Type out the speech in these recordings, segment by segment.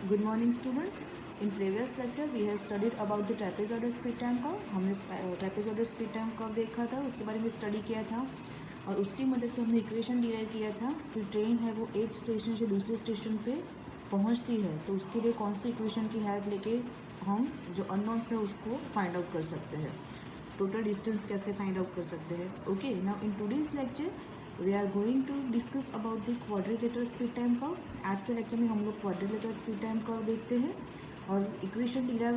Good morning students. In previous lecture we have studied about the trapezoidal speed time curve. हमने trapezoidal speed time curve देखा था, उसके बारे में study किया था और उसकी मदद से हमने इक्वेशन डिराइव किया था कि ट्रेन है वो एक स्टेशन से दूसरे स्टेशन पे पहुंचती है तो उसके लिए कौन सी इक्वेशन की हेल्प लेके हम जो अननोन्स है उसको फाइंड आउट कर सकते हैं, टोटल डिस्टेंस कैसे फाइंड आउट कर सकते हैं. Okay, now in today's lecture we are going to discuss about the quadrilateral speed time curve. आज के लेक्चर में हम लोग क्वाड्रिलेटरल स्पीड टाइम कर्व देखते हैं और इक्वेशन डिराइव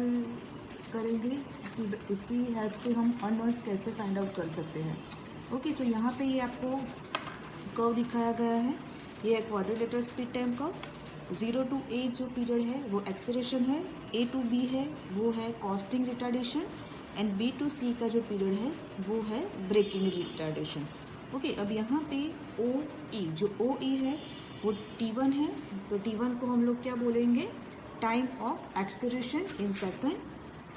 करेंगे कि इसकी हेल्प से हम अननोन्स कैसे फाइंड आउट कर सकते हैं. ओके, सो यहाँ पे ये आपको कर्व दिखाया गया है. ये है quadrilateral speed time curve. 0 to A जो पीरियड है वो एक्सेलरेशन है, A to B है वो है costing retardation and B to C का जो पीरियड है वो है ब्रेकिंग रिटार्डेशन. ओके, अब यहाँ पे OE जो OE है वो T1 है, तो T1 को हम लोग क्या बोलेंगे, time of acceleration in second.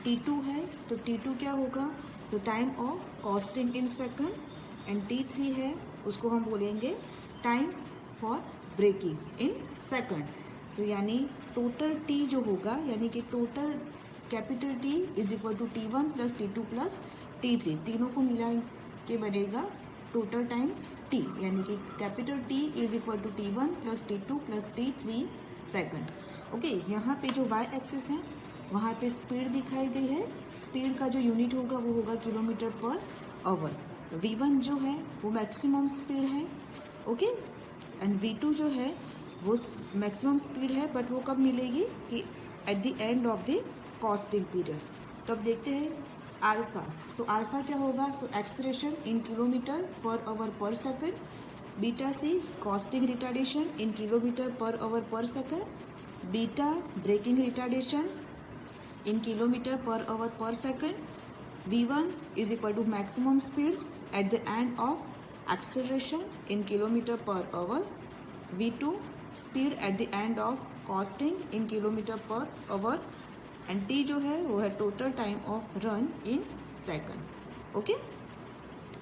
T2 है तो T2 क्या होगा, तो time of coasting in second. And T3 है उसको हम बोलेंगे time for braking in second. So यानी टोटल T जो होगा, यानी कि total capital T is equal to T1 plus T2 plus T3, तीनों को मिला के बनेगा टोटल टाइम T, यानी कि capital T is equal to T1 plus T2 plus T3 second. Okay, यहाँ पे जो y एक्सिस है वहाँ पे स्पीड दिखाई गई है. स्पीड का जो यूनिट होगा वो होगा किलोमीटर पर आवर. V1 जो है वो मैक्सिमम स्पीड है. ओके, एंड V2 जो है वो मैक्सिमम स्पीड है, बट वो कब मिलेगी कि at the end of the coasting period. तो अब देखते हैं अल्फा. सो अल्फा क्या होगा, so acceleration in kilometre per hour per second. Beta C coasting retardation in kilometre per hour per second. Beta braking retardation in kilometre per hour per second. V1 is equal to maximum speed at the end of acceleration in kilometer per hour. V2 speed at the end of costing in kilometer per hour. and T जो है वो है total time of run in second. Okay,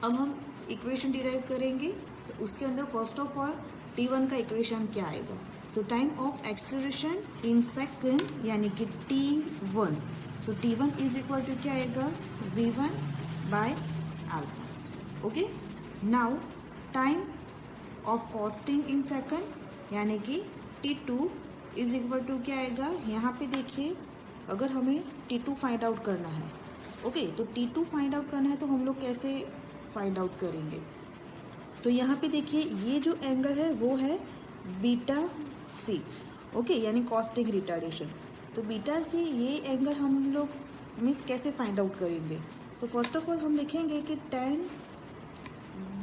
अब हम equation derive करेंगे. तो उसके अंदर फर्स्ट ऑफ ऑल T1 का इक्वेशन क्या आएगा, सो time of acceleration in second यानी कि T1. So T1 is equal to क्या आएगा, V1 by alpha. Okay, now time of coasting in second यानी कि T2 इज इक्वल टू क्या आएगा, यहाँ पे देखिए अगर हमें T2 फाइंड आउट करना है. ओके, तो T2 फाइंड आउट करना है तो हम लोग कैसे फाइंड आउट करेंगे, तो यहाँ पे देखिए ये जो एंगल है वो है बीटा सी. ओके, यानी कॉस्टिंग रिटार्डेशन. तो बीटा सी ये एंगल हम लोग मीन्स कैसे फाइंड आउट करेंगे, तो फर्स्ट ऑफ ऑल हम लिखेंगे कि tan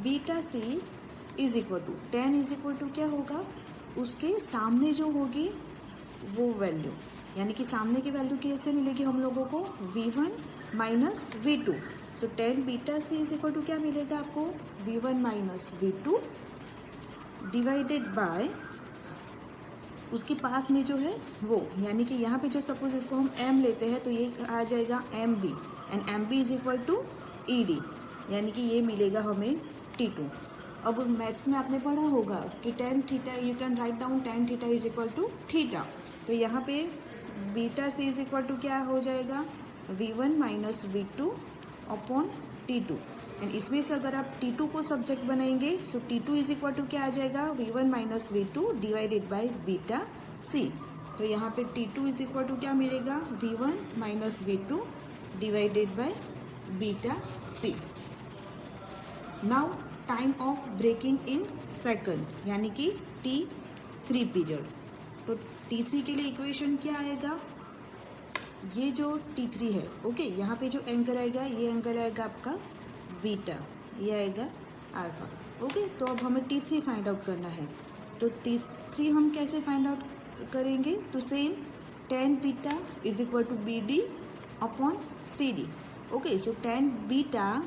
beta c is equal to tan is equal to क्या होगा, उसके सामने जो होगी वो वैल्यू, यानी कि सामने की वैल्यू कैसे मिलेगी हम लोगों को, V1 minus V2. So tan beta c is equal to क्या मिलेगा आपको, V1 minus V2 divided bye उसके पास में जो है वो, यानी कि यहाँ पे जो सपोज इसको हम m लेते हैं तो ये आ जाएगा MB and MB is equal to ED, यानी कि ये मिलेगा हमें T2. अब मैथ्स में आपने पढ़ा होगा कि tan theta you can write down tan theta is equal to theta. तो यहाँ पे beta c is equal to क्या हो जाएगा, V1 minus V2 upon T2. And इसमें से अगर आप T2 को सब्जेक्ट बनाएंगे सो T2 इज इक्वल टू क्या आ जाएगा, V1 minus V2 divided by beta C. तो यहाँ पे T2 इज इक्वल टू क्या मिलेगा, V1 minus V2 divided by beta c. Now time of braking in second यानी कि T3 पीरियड. तो T3 के लिए इक्वेशन क्या आएगा, ये जो T3 है. ओके, यहाँ पे जो एंगल आएगा ये एंगल आएगा आपका बीटा, ये आएगा अल्फा. ओके, तो अब हमें T3 फाइंड आउट करना है. तो T3 हम कैसे फाइंड आउट करेंगे, तो same tan beta is equal to BD upon CD. Okay, so tan beta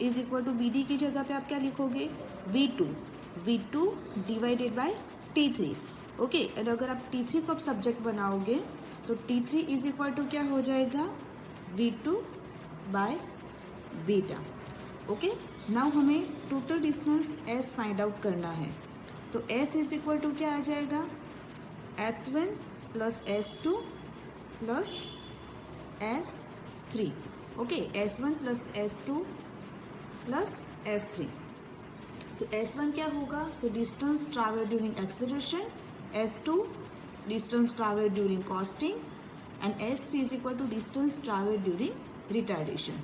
is equal to BD की जगह पे आप क्या लिखोगे, V2 divided bye T3. Okay, और अगर आप T3 को अब सब्जेक्ट बनाओगे तो T3 इज इक्वल टू क्या हो जाएगा, V2 by beta. Okay, now हमें total distance S find out करना है. तो S इज इक्वल टू क्या आ जाएगा, S1 plus S2 plus S3. Okay, S1 plus S2 plus S3. तो S1 क्या होगा? So distance travel during acceleration, S2 distance travel during coasting and S3 is equal to distance travel during retardation.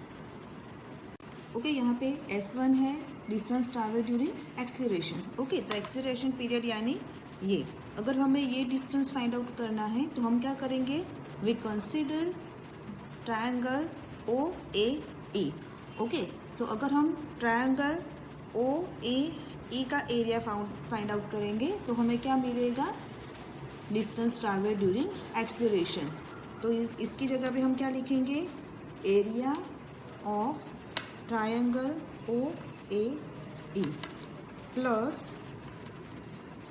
Okay, यहाँ पे S1 है distance travel during acceleration. Okay, तो acceleration period यानी ये. अगर हमें ये डिस्टेंस फाइंड आउट करना है तो हम क्या करेंगे? We consider triangle OAE. Okay, तो अगर हम ट्रायंगल OAE का एरिया फाइंड आउट करेंगे तो हमें क्या मिलेगा? Distance travel during acceleration. तो इसकी जगह पे हम क्या लिखेंगे? Area of triangle OAE plus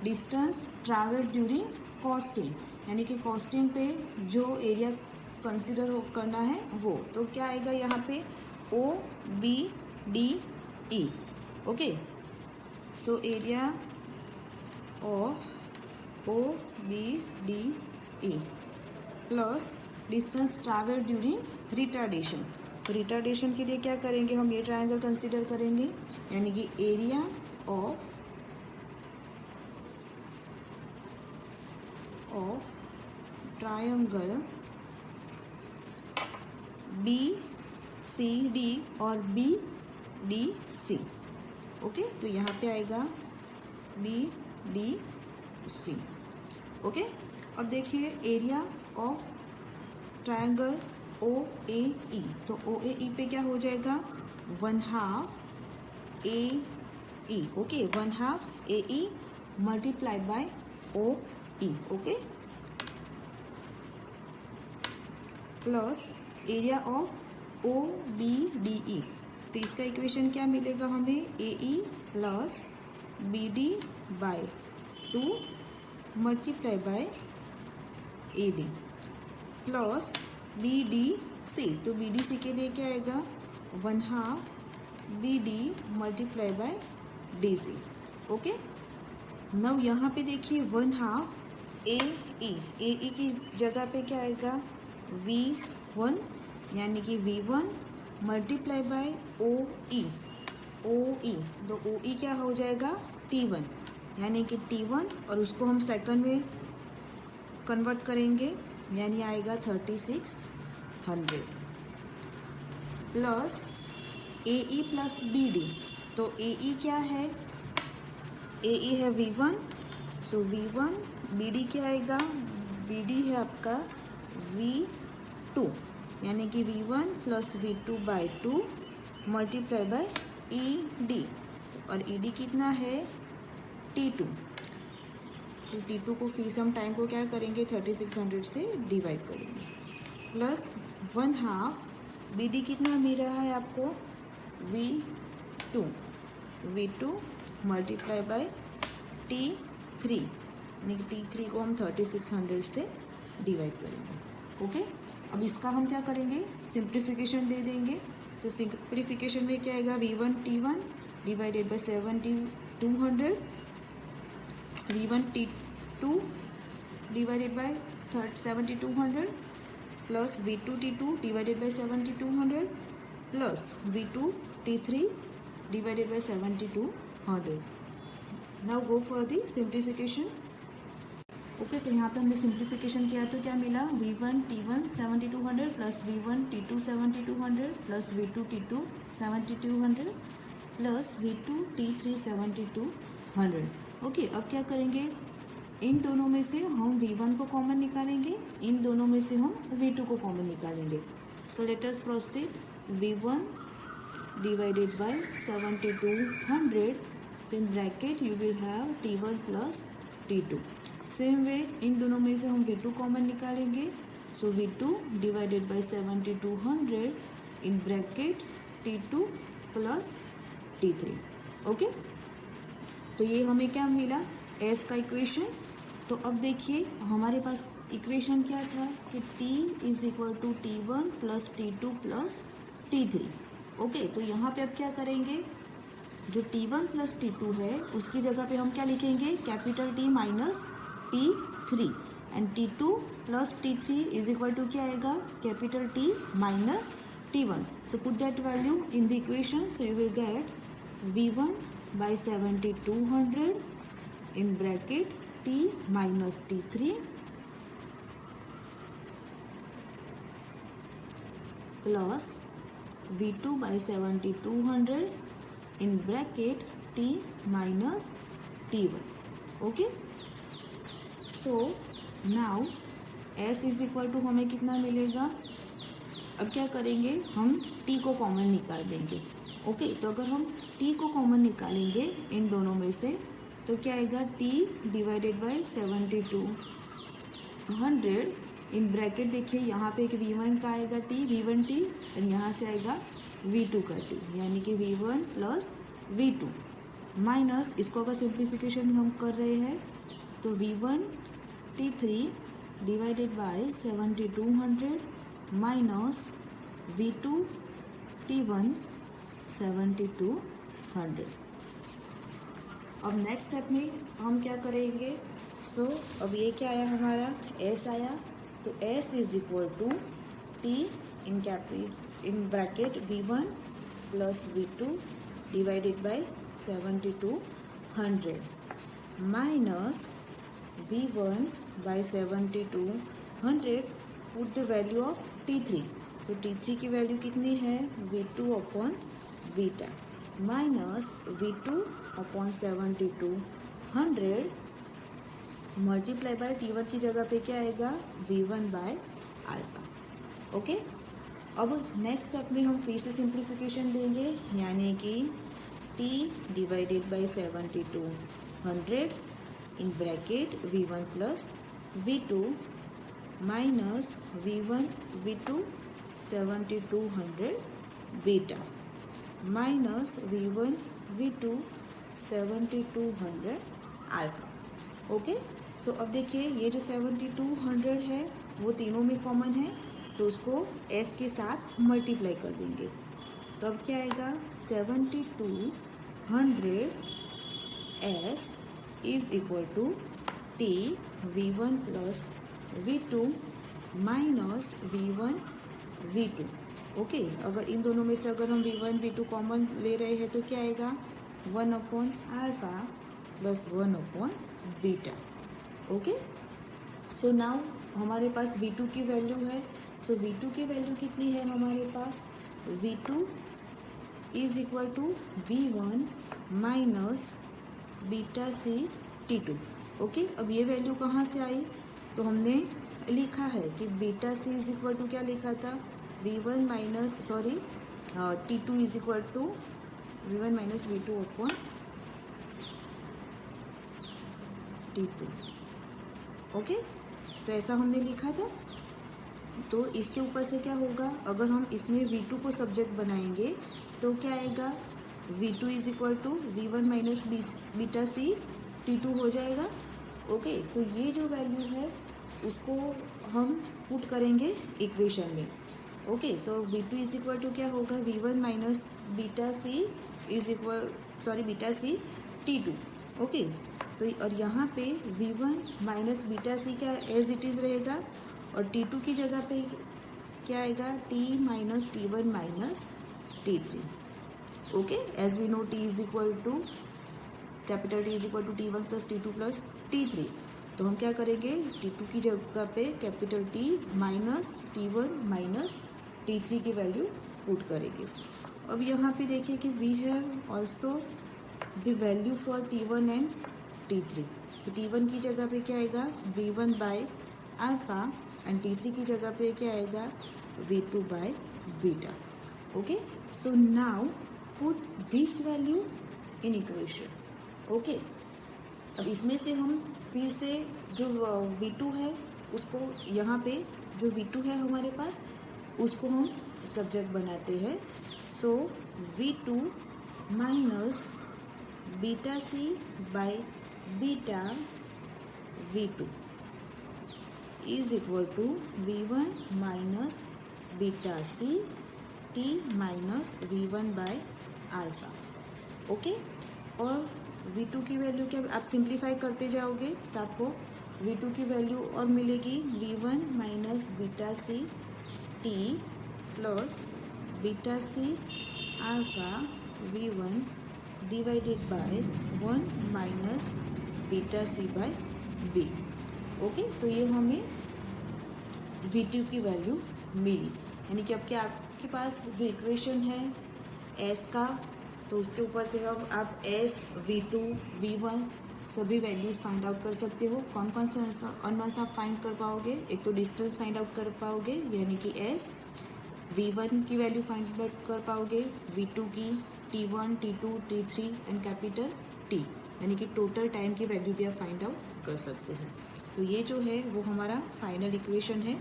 distance travel during coasting, यानी कि कॉस्टिंग पे जो एरिया कंसिडर करना है वो. तो क्या आएगा यहाँ पे? OBDE. Okay, so area of OBDE plus distance travel during retardation. तो रिटार्डेशन के लिए क्या करेंगे? हम ये ट्रायंगल कंसीडर करेंगे, यानी कि एरिया ऑफ ट्रायंगल BCD और BDC. ओके, तो यहाँ पे आएगा BDC. ओके, अब देखिए एरिया ऑफ ट्रायंगल OAE. तो OAE पे क्या हो जाएगा? 1/2 AE. Okay, 1/2 AE multiply by OE. Okay, plus area of OBDE. तो इसका इक्वेशन क्या मिलेगा हमें? AE plus BD by 2 multiply by AD plus BDC. तो BDC के लिए क्या आएगा? 1/2 BD multiply by DC. Okay, नव यहाँ पे देखिए 1/2 AE. AE की जगह पे क्या आएगा? V1, यानी कि V1 मल्टीप्लाई बाय OE. तो OE क्या हो जाएगा? T1, यानी कि T1, और उसको हम सेकंड में कन्वर्ट करेंगे, यानी आएगा 3600 प्लस AE प्लस BD. तो AE क्या है? AE है V1, तो V1. BD क्या आएगा? BD है आपका V2, यानी कि V1 plus V2 by 2 multiply by ED. और ED कितना है? T2. तो T2 को फिर हम टाइम को क्या करेंगे? 3600 से डिवाइड करेंगे प्लस 1/2 BD कितना मिल रहा है आपको? V2 मल्टीप्लाई बाय T3, यानी कि T3 को हम 3600 से डिवाइड करेंगे. ओके, अब इसका हम क्या करेंगे? सिंप्लीफिकेशन दे देंगे. तो सिंप्लीफिकेशन में क्या आएगा? V1 T1 divided by 7200, V1 T2 divided by 7200 plus V2 T2 divided by 7200 plus V2 T3 divided by 7200. Now go for the simplification. Okay, so यहाँ पे हमने सिंप्लीफिकेशन किया तो क्या मिला? V1 T1 7200 plus V1 T2 7200 plus V2 T2 7200 plus V2 T3 7200. Okay, अब क्या करेंगे? इन दोनों में से हम V1 को कॉमन निकालेंगे, इन दोनों में से हम V2 को कॉमन निकालेंगे. So let us proceed. V1 divided by 7200, in bracket you will have T1 plus T2. Same way इन दोनों में से हम V2 कॉमन निकालेंगे. So V2 divided by 7200 in bracket T2 plus T3. Okay, तो ये हमें क्या मिला? S का इक्वेशन. तो अब देखिए हमारे पास इक्वेशन क्या था कि T is equal to T1 plus T2 plus T3. Okay, तो यहाँ पे अब क्या करेंगे? जो T1 प्लस T2 है उसकी जगह पे हम क्या लिखेंगे? Capital T minus T3. And T2 plus T3 is equal to क्या आएगा, capital T minus T1. So put that value in the equation. So you will get V1 by 7200 in bracket T minus T3 plus V2 by 7200 in bracket T minus T1. Okay. So now S is equal to हमें कितना मिलेगा, अब क्या करेंगे, हम t को common निकाल देंगे. ओके, तो अगर हम t को कॉमन निकालेंगे इन दोनों में से तो क्या आएगा, t divided by 7200 in bracket. देखिए यहाँ पे एक v1 का आएगा t, v1t, और यहाँ से आएगा v2 का t, यानी कि v1 प्लस v2 माइनस, इसको अगर सिंप्लीफिकेशन हम कर रहे हैं तो v1 t3 divided by 7200 minus V2 T1 7200. अब नेक्स्ट स्टेप में हम क्या करेंगे, सो अब ये क्या आया हमारा, S आया, तो S is equal to T in bracket V1 plus V2 divided by 7200 minus V1 by 7200. Put the value of T3. तो T3 की वैल्यू कितनी है, V2 upon beta minus V2 upon 7200 multiply by T1 की जगह पे क्या आएगा, V1 बाय अल्फा. ओके, अब नेक्स्ट स्टेप में हम फिर से सिंप्लीफिकेशन लेंगे, यानी कि T divided by 7200 in bracket V1 plus V2 minus V1 V2 7200 beta minus V1 V2 7200 alpha. Okay, तो अब देखिए ये जो 7200 है वो तीनों में कॉमन है, तो उसको S के साथ मल्टीप्लाई कर देंगे. तो अब क्या आएगा, 7200 S is equal to T V1 plus V2 minus V1 V2. Okay, अगर इन दोनों में से अगर हम V1 V2 कॉमन ले रहे हैं तो क्या आएगा, 1 upon alpha plus 1 upon beta. Okay, so now हमारे पास V2 की वैल्यू है. सो V2 की वैल्यू कितनी है हमारे पास, V2 is equal to V1 minus beta c T2. Okay, अब ये वैल्यू कहाँ से आई, तो हमने लिखा है कि beta c is equal to क्या लिखा था, V1 minus T2 is equal to V1 minus V2 upon T2. Okay, तो ऐसा हमने लिखा था. तो इसके ऊपर से क्या होगा, अगर हम इसमें V2 को सब्जेक्ट बनाएंगे तो क्या आएगा, V2 is equal to V1 minus beta c T2 हो जाएगा. ओके, तो ये जो वैल्यू है उसको हम पुट करेंगे इक्वेशन में. ओके, तो V2 इज इक्वल टू क्या होगा, V1 minus beta c is equal beta c T2. Okay, तो और यहाँ पे V1 माइनस बीटा सी क्या एज इट इज़ रहेगा, और T2 की जगह पे क्या आएगा, T minus T1 minus T3. Okay, as we know T is equal to capital T is equal to T1 plus T2 plus T3. तो हम क्या करेंगे, T2 की जगह पे capital T minus T1 minus T3 की वैल्यू पुट करेंगे. अब यहाँ पे देखिए कि we have also the value for T1 and T3. तो T1 की जगह पे क्या आएगा, V1 by alpha, and T3 की जगह पे क्या आएगा, V2 by beta. Okay, so now put this value in equation. Okay, अब इसमें से हम फिर से जो V2 है उसको यहाँ पे जो V2 है हमारे पास उसको हम सब्जेक्ट बनाते हैं. So V2 minus beta C by beta V2 is equal to V1 minus beta C T minus V1 by alpha. Okay, और V2 की वैल्यू क्या आप सिंप्लीफाई करते जाओगे तो आपको V2 की वैल्यू और मिलेगी V1 minus beta c T plus beta c alpha V1 divided by 1 minus beta C by B. Okay, तो ये हमें V2 की वैल्यू मिली। यानी कि अब क्या आपके पास जो इक्वेशन है S का, तो उसके ऊपर से हम आप S, V2, V1 सभी वैल्यूज़ फाइंड आउट कर सकते हो। कौन कौन से अननोन्स आप फाइंड कर पाओगे? एक तो डिस्टेंस फाइंड आउट कर पाओगे यानी कि S, V1 की वैल्यू फाइंड आउट कर पाओगे, V2 की, T1, T2, T3 and capital T, यानी कि टोटल टाइम की वैल्यू भी आप फाइंड आउट कर सकते हैं। तो ये जो है वो हमारा फाइनल इक्वेशन है।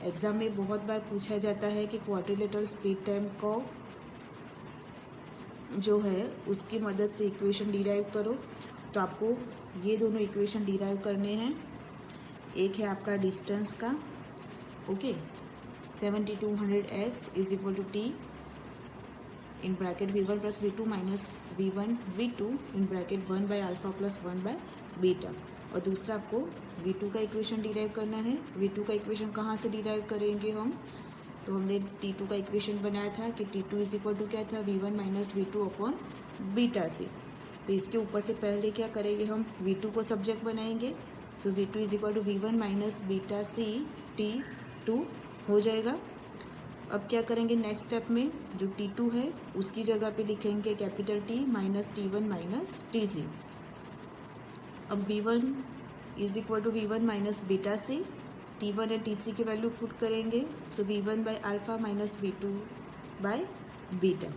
एग्जाम में बहुत बार पूछा जाता है कि क्वाड्रिलेटरल स्पीड टाइम को जो है उसकी मदद से इक्वेशन डिराइव करो। तो आपको ये दोनों इक्वेशन डिराइव करने हैं। एक है आपका डिस्टेंस का, okay, 7200s is equal to T in bracket V1 plus V2 minus V1 V2 in bracket 1 by alpha plus 1 by beta. और दूसरा आपको V2 का इक्वेशन डिराइव करना है। V2 का इक्वेशन कहाँ से डिराइव करेंगे हम? तो हमने T2 का इक्वेशन बनाया था कि T2 इज इक्वल टू क्या था? V1 minus V2 upon beta C. तो इसके ऊपर से पहले क्या करेंगे हम? V2 को सब्जेक्ट बनाएंगे। तो V2 is equal to V1 minus beta c T2 हो जाएगा। अब क्या करेंगे नेक्स्ट स्टेप में? जो T2 है उसकी जगह पे लिखेंगे capital T minus T1 minus T3। अब V1 is equal to V1 minus beta c, T1 and T3 की वैल्यू पुट करेंगे। तो V1 by alpha minus V2 by beta.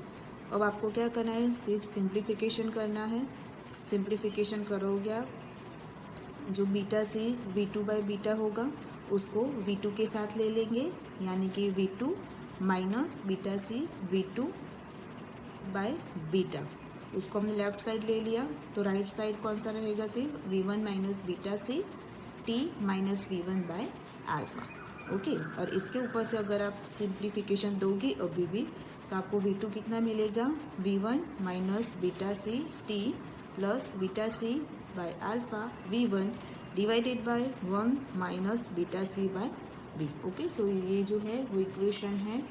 अब आपको क्या करना है? सिर्फ सिंप्लीफिकेशन करना है। सिंप्लीफिकेशन करोगे आप, जो beta c V2 by beta होगा उसको V2 के साथ ले लेंगे, यानी कि V2 minus beta c V2 by beta. उसको हमने लेफ्ट साइड ले लिया, तो राइट साइड कौन सा रहेगा? सिर्फ V1 minus beta C T minus V1 by alpha. Okay, और इसके ऊपर से अगर आप सिंप्लीफिकेशन दोगे अभी भी, तो आपको V2 कितना मिलेगा? V1 minus beta C T plus beta C by alpha V1 divided by 1 minus beta C by B. Okay, so ये जो है वो इक्वेशन है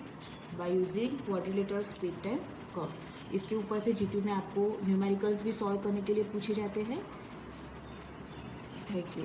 by using quadrilateral speed time curve. इसके ऊपर से जीटी में आपको न्यूमेरिकल्स भी सॉल्व करने के लिए पूछे जाते हैं। Thank you.